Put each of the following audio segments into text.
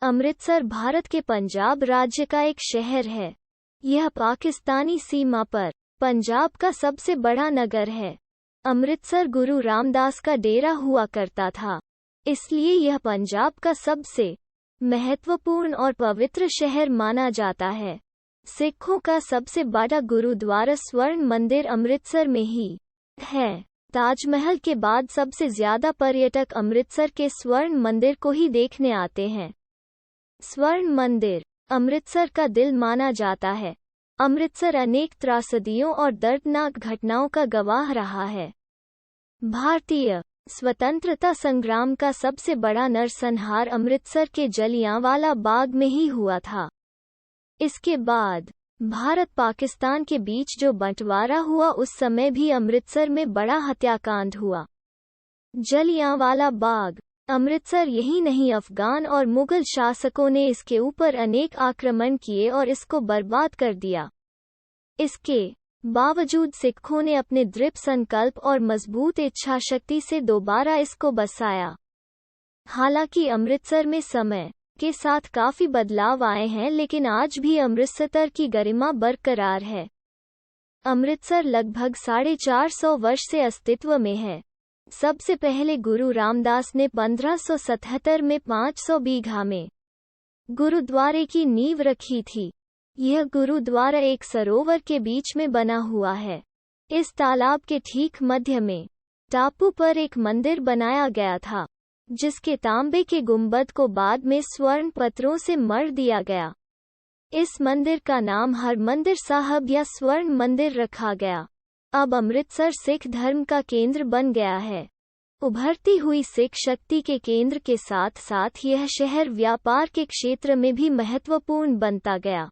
अमृतसर भारत के पंजाब राज्य का एक शहर है। यह पाकिस्तानी सीमा पर पंजाब का सबसे बड़ा नगर है। अमृतसर गुरु रामदास का डेरा हुआ करता था, इसलिए यह पंजाब का सबसे महत्वपूर्ण और पवित्र शहर माना जाता है। सिखों का सबसे बड़ा गुरुद्वारा स्वर्ण मंदिर अमृतसर में ही है। ताजमहल के बाद सबसे ज्यादा पर्यटक अमृतसर के स्वर्ण मंदिर को ही देखने आते हैं। स्वर्ण मंदिर अमृतसर का दिल माना जाता है। अमृतसर अनेक त्रासदियों और दर्दनाक घटनाओं का गवाह रहा है। भारतीय स्वतंत्रता संग्राम का सबसे बड़ा नरसंहार अमृतसर के जलियांवाला बाग में ही हुआ था। इसके बाद भारत पाकिस्तान के बीच जो बंटवारा हुआ, उस समय भी अमृतसर में बड़ा हत्याकांड हुआ। जलियांवाला बाग अमृतसर यही नहीं, अफगान और मुगल शासकों ने इसके ऊपर अनेक आक्रमण किए और इसको बर्बाद कर दिया। इसके बावजूद सिखों ने अपने दृढ़ संकल्प और मजबूत इच्छा शक्ति से दोबारा इसको बसाया। हालांकि अमृतसर में समय के साथ काफी बदलाव आए हैं, लेकिन आज भी अमृतसर की गरिमा बरकरार है। अमृतसर लगभग 450 वर्ष से अस्तित्व में है। सबसे पहले गुरु रामदास ने 1577 में 500 बीघा में गुरुद्वारे की नींव रखी थी। यह गुरुद्वारा एक सरोवर के बीच में बना हुआ है। इस तालाब के ठीक मध्य में टापू पर एक मंदिर बनाया गया था, जिसके तांबे के गुंबद को बाद में स्वर्ण पत्थरों से मढ़ दिया गया। इस मंदिर का नाम हरमंदिर साहब या स्वर्ण मंदिर रखा गया। अब अमृतसर सिख धर्म का केंद्र बन गया है। उभरती हुई सिख शक्ति के केंद्र के साथ साथ यह शहर व्यापार के क्षेत्र में भी महत्वपूर्ण बनता गया।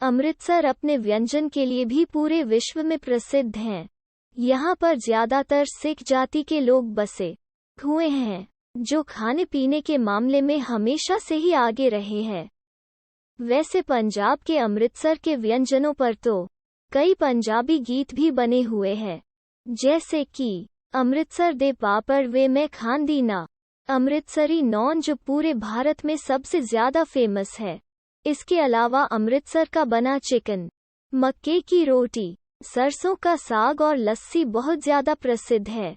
अमृतसर अपने व्यंजन के लिए भी पूरे विश्व में प्रसिद्ध है। यहाँ पर ज्यादातर सिख जाति के लोग बसे हुए हैं, जो खाने पीने के मामले में हमेशा से ही आगे रहे हैं। वैसे पंजाब के अमृतसर के व्यंजनों पर तो कई पंजाबी गीत भी बने हुए हैं, जैसे कि अमृतसर दे पापड़ वे मैं खांदी ना, अमृतसरी नॉन, जो पूरे भारत में सबसे ज्यादा फेमस है। इसके अलावा अमृतसर का बना चिकन, मक्के की रोटी, सरसों का साग और लस्सी बहुत ज्यादा प्रसिद्ध है।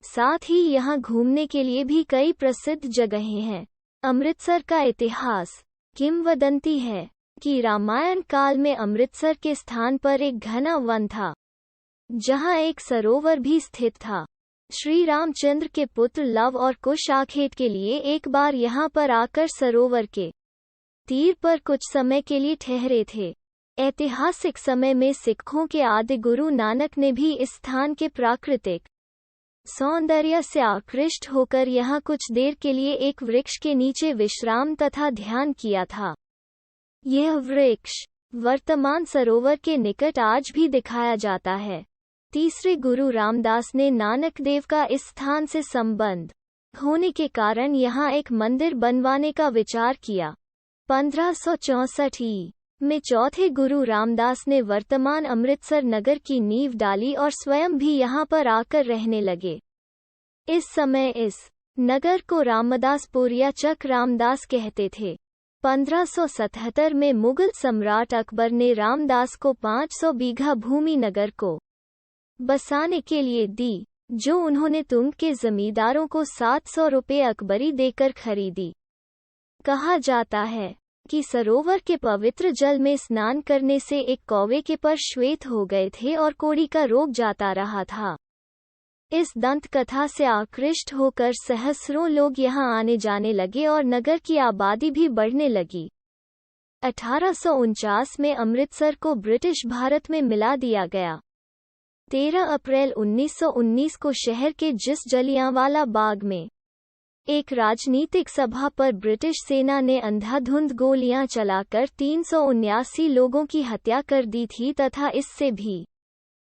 साथ ही यहाँ घूमने के लिए भी कई प्रसिद्ध जगहें हैं। अमृतसर का इतिहास किंवदंती है कि रामायण काल में अमृतसर के स्थान पर एक घना वन था, जहाँ एक सरोवर भी स्थित था। श्री रामचंद्र के पुत्र लव और कुश आखेट के लिए एक बार यहाँ पर आकर सरोवर के तीर पर कुछ समय के लिए ठहरे थे। ऐतिहासिक समय में सिखों के आदि गुरु नानक ने भी इस स्थान के प्राकृतिक सौंदर्य से आकृष्ट होकर यहाँ कुछ देर के लिए एक वृक्ष के नीचे विश्राम तथा ध्यान किया था। यह वृक्ष वर्तमान सरोवर के निकट आज भी दिखाया जाता है। तीसरे गुरु रामदास ने नानक देव का इस स्थान से संबंध होने के कारण यहाँ एक मंदिर बनवाने का विचार किया। 1564 में चौथे गुरु रामदास ने वर्तमान अमृतसर नगर की नींव डाली और स्वयं भी यहाँ पर आकर रहने लगे। इस समय इस नगर को रामदासपुर या चक रामदास कहते थे। 1577 में मुगल सम्राट अकबर ने रामदास को 500 बीघा भूमि नगर को बसाने के लिए दी, जो उन्होंने तुंग के जमींदारों को 700 रुपये अकबरी देकर खरीदी। कहा जाता है कि सरोवर के पवित्र जल में स्नान करने से एक कौवे के पर श्वेत हो गए थे और कोढ़ी का रोग जाता रहा था। इस दंत कथा से आकृष्ट होकर सहस्रों लोग यहाँ आने जाने लगे और नगर की आबादी भी बढ़ने लगी। 1849 में अमृतसर को ब्रिटिश भारत में मिला दिया गया। 13 अप्रैल 1919 को शहर के जिस जलियांवाला बाग में एक राजनीतिक सभा पर ब्रिटिश सेना ने अंधाधुंध गोलियां चलाकर 379 लोगों की हत्या कर दी थी तथा इससे भी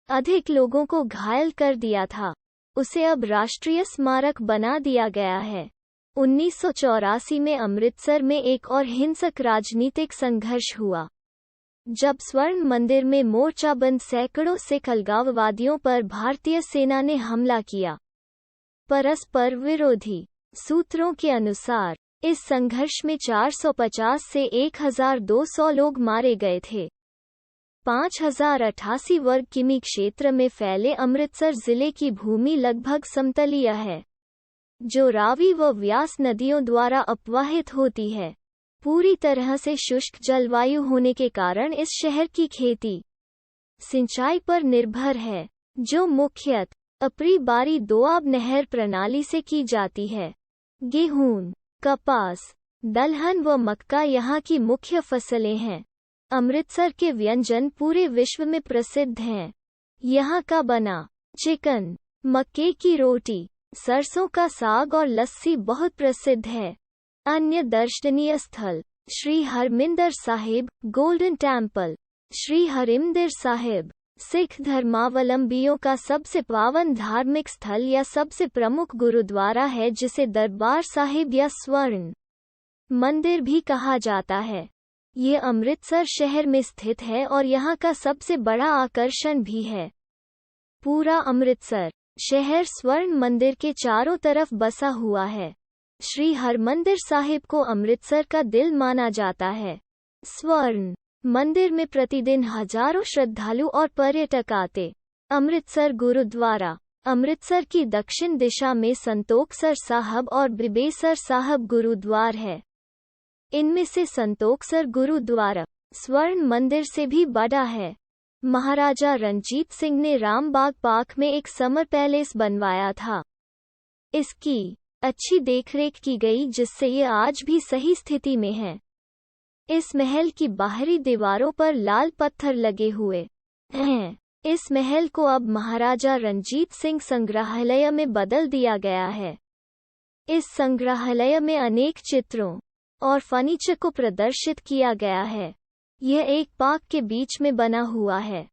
अधिक लोगों को घायल कर दिया था, उसे अब राष्ट्रीय स्मारक बना दिया गया है। 1984 में अमृतसर में एक और हिंसक राजनीतिक संघर्ष हुआ, जब स्वर्ण मंदिर में मोर्चाबंद सैकड़ों सिख अलगाववादियों पर भारतीय सेना ने हमला किया। परस्पर विरोधी सूत्रों के अनुसार इस संघर्ष में 450 से 1200 लोग मारे गए थे। 5088 वर्ग किमी क्षेत्र में फैले अमृतसर जिले की भूमि लगभग समतलीय है, जो रावी व व्यास नदियों द्वारा अपवाहित होती है। पूरी तरह से शुष्क जलवायु होने के कारण इस शहर की खेती सिंचाई पर निर्भर है, जो मुख्यतः अपरी बारी दोआब नहर प्रणाली से की जाती है। गेहूं, कपास, दलहन व मक्का यहाँ की मुख्य फसलें हैं। अमृतसर के व्यंजन पूरे विश्व में प्रसिद्ध हैं। यहाँ का बना चिकन, मक्के की रोटी, सरसों का साग और लस्सी बहुत प्रसिद्ध है। अन्य दर्शनीय स्थल श्री हरमिंदर साहिब, गोल्डन टेम्पल, श्री हरिमंदिर साहिब, सिख धर्मावलंबियों का सबसे पावन धार्मिक स्थल या सबसे प्रमुख गुरुद्वारा है, जिसे दरबार साहिब या स्वर्ण मंदिर भी कहा जाता है। ये अमृतसर शहर में स्थित है और यहाँ का सबसे बड़ा आकर्षण भी है। पूरा अमृतसर शहर स्वर्ण मंदिर के चारों तरफ बसा हुआ है। श्री हरमंदिर साहिब को अमृतसर का दिल माना जाता है। स्वर्ण मंदिर में प्रतिदिन हजारों श्रद्धालु और पर्यटक आते। अमृतसर गुरुद्वारा अमृतसर की दक्षिण दिशा में संतोखसर साहब और बिबेसर साहब गुरुद्वार है। इनमें से संतोखसर गुरुद्वारा स्वर्ण मंदिर से भी बड़ा है। महाराजा रणजीत सिंह ने रामबाग पार्क में एक समर पैलेस बनवाया था। इसकी अच्छी देखरेख की गई, जिससे ये आज भी सही स्थिति में है। इस महल की बाहरी दीवारों पर लाल पत्थर लगे हुए हैं। इस महल को अब महाराजा रणजीत सिंह संग्रहालय में बदल दिया गया है। इस संग्रहालय में अनेक चित्रों और फर्नीचर को प्रदर्शित किया गया है। यह एक पार्क के बीच में बना हुआ है।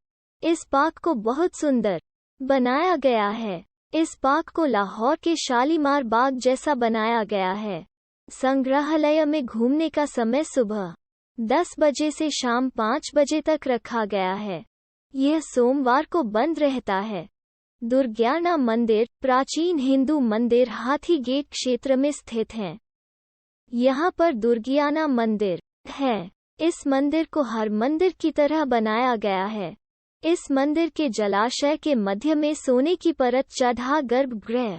इस पार्क को बहुत सुंदर बनाया गया है। इस पार्क को लाहौर के शालीमार बाग जैसा बनाया गया है। संग्रहालय में घूमने का समय सुबह 10 बजे से शाम 5 बजे तक रखा गया है। यह सोमवार को बंद रहता है। दुर्ग्याना मंदिर प्राचीन हिंदू मंदिर हाथी गेट क्षेत्र में स्थित है। यहाँ पर दुर्गियाना मंदिर है। इस मंदिर को हर मंदिर की तरह बनाया गया है। इस मंदिर के जलाशय के मध्य में सोने की परत चढ़ा गर्भगृह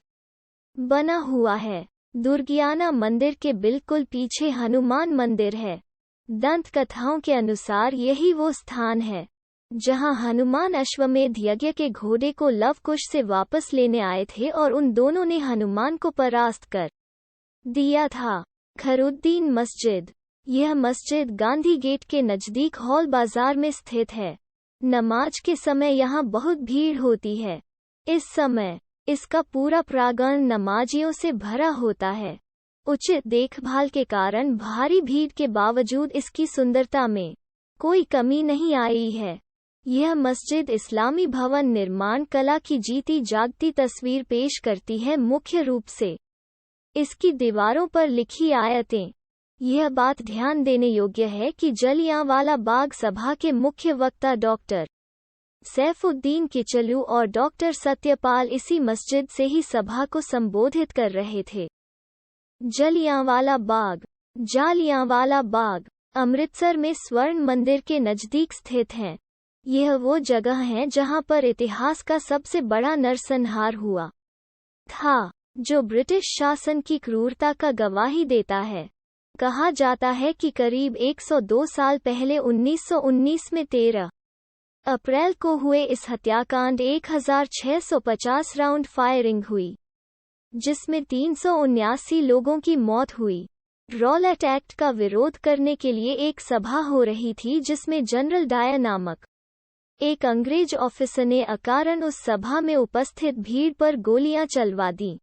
बना हुआ है। दुर्गियाना मंदिर के बिल्कुल पीछे हनुमान मंदिर है। दंत कथाओं के अनुसार यही वो स्थान है जहां हनुमान अश्वमेध यज्ञ के घोड़े को लव कुश से वापस लेने आए थे और उन दोनों ने हनुमान को परास्त कर दिया था। खैरुद्दीन मस्जिद यह मस्जिद गांधी गेट के नजदीक हॉल बाजार में स्थित है। नमाज के समय यहाँ बहुत भीड़ होती है। इस समय इसका पूरा प्रांगण नमाजियों से भरा होता है। उचित देखभाल के कारण भारी भीड़ के बावजूद इसकी सुंदरता में कोई कमी नहीं आई है। यह मस्जिद इस्लामी भवन निर्माण कला की जीती जागती तस्वीर पेश करती है। मुख्य रूप से इसकी दीवारों पर लिखी आयतें। यह बात ध्यान देने योग्य है कि जलियांवाला बाग सभा के मुख्य वक्ता डॉक्टर सैफुद्दीन किचलू और डॉक्टर सत्यपाल इसी मस्जिद से ही सभा को संबोधित कर रहे थे। जलियांवाला बाग अमृतसर में स्वर्ण मंदिर के नजदीक स्थित है। यह वो जगह है जहां पर इतिहास का सबसे बड़ा नरसंहार हुआ था, जो ब्रिटिश शासन की क्रूरता का गवाही देता है। कहा जाता है कि करीब 102 साल पहले 1919 में 13 अप्रैल को हुए इस हत्याकांड 1650 राउंड फायरिंग हुई, जिसमें 379 लोगों की मौत हुई। रॉलेट एक्ट का विरोध करने के लिए एक सभा हो रही थी, जिसमें जनरल डायर नामक एक अंग्रेज ऑफिसर ने अकारण उस सभा में उपस्थित भीड़ पर गोलियां चलवा दी।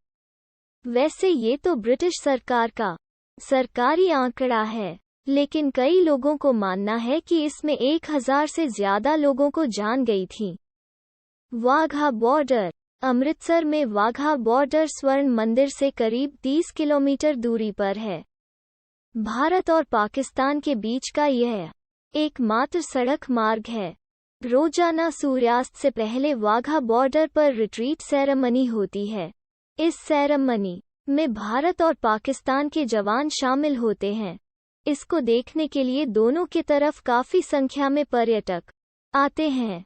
वैसे ये तो ब्रिटिश सरकार का सरकारी आंकड़ा है, लेकिन कई लोगों को मानना है कि इसमें 1000 से ज्यादा लोगों को जान गई थी। वाघा बॉर्डर अमृतसर में वाघा बॉर्डर स्वर्ण मंदिर से करीब 30 किलोमीटर दूरी पर है। भारत और पाकिस्तान के बीच का यह एकमात्र सड़क मार्ग है। रोजाना सूर्यास्त से पहले वाघा बॉर्डर पर रिट्रीट सेरेमनी होती है। इस सेरेमनी में भारत और पाकिस्तान के जवान शामिल होते हैं। इसको देखने के लिए दोनों की तरफ काफी संख्या में पर्यटक आते हैं।